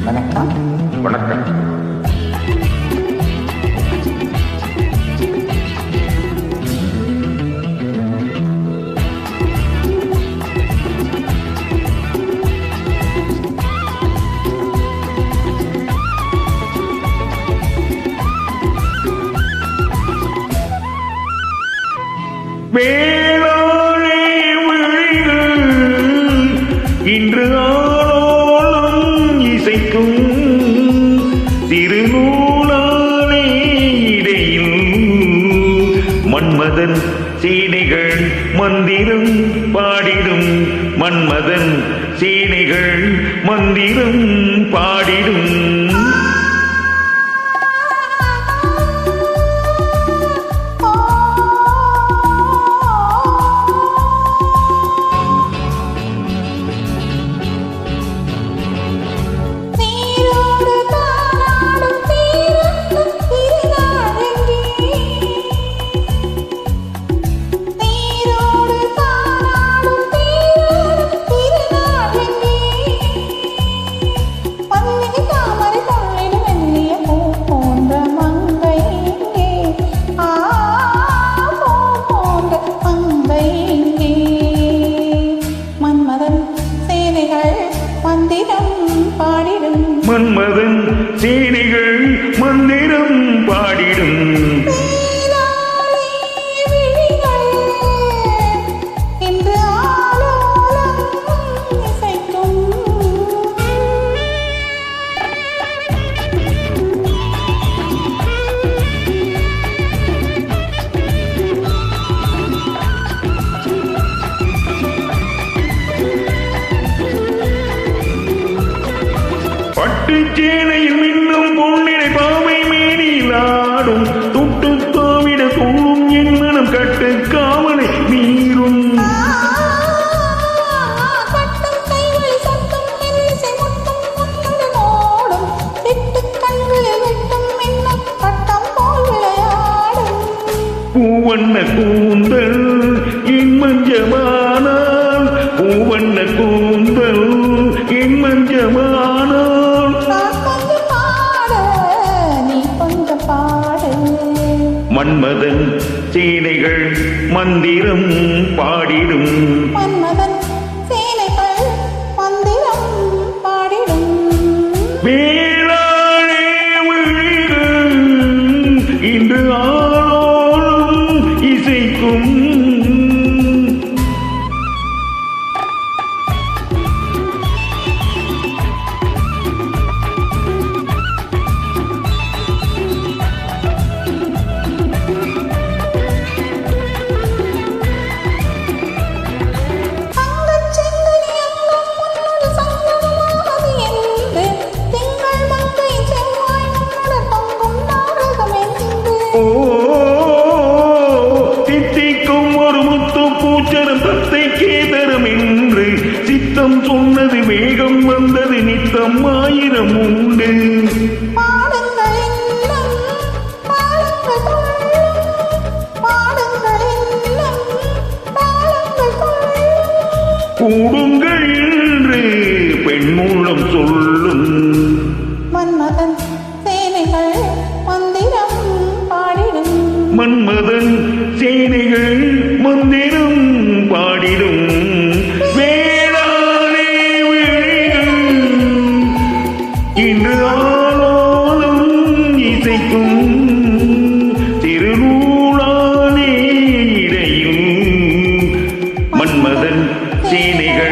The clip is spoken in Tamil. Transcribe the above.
வணக்கம். வணக்கம். வேளாளே விழிகள் இன்று ஆளோலம் இசைக்கும் திருநூலானே இடையில் மன்மதன் சீனைகள் மந்திரம் பாடிடும். மன்மதன் சீனைகள் மந்திரம் பாடிடும். மன்மதன் சேனைகள் மந்திரம் பாடிடும். பட்டுச்சேனையில் மின்னும் பொன்னிலை பாவை மேனிலாடும் துட்டு தாவிட தூளும் என் மனம் கட்டு காவலை மீறும். பூவண்ண கூந்தல் என் மஞ்சமானால், பூவண்ண கூந்தல் என் மஞ்சமானால், மன்மதன் சேனைகள் மந்திரம் பாடிடும். மன்மதன் சேனைகள் மந்திரம் பாடிடும். வேளாளே விழிகள் இன்று ஆளோலம் இசைக்கும். தித்திக்கும் ஒரு முத்து பூச்சரம் தத்தை கேதரம் என்று சித்தம் சொன்னது வேகம் வந்தது நித்தம் ஆயிரம் உண்டு. கூடுங்கள் என்று பெண்மூலம் சொல்லும். மன்மதன் சேனைகள் மந்திரம் பாடிடும். மன்மதன் சேனைகள் மந்திரம் பாடிடும். வேளாளே விழிகள் இன்று ஆளோலம் இசைக்கும் திருநூலானே இடையில் மன்மதன் சேனைகள்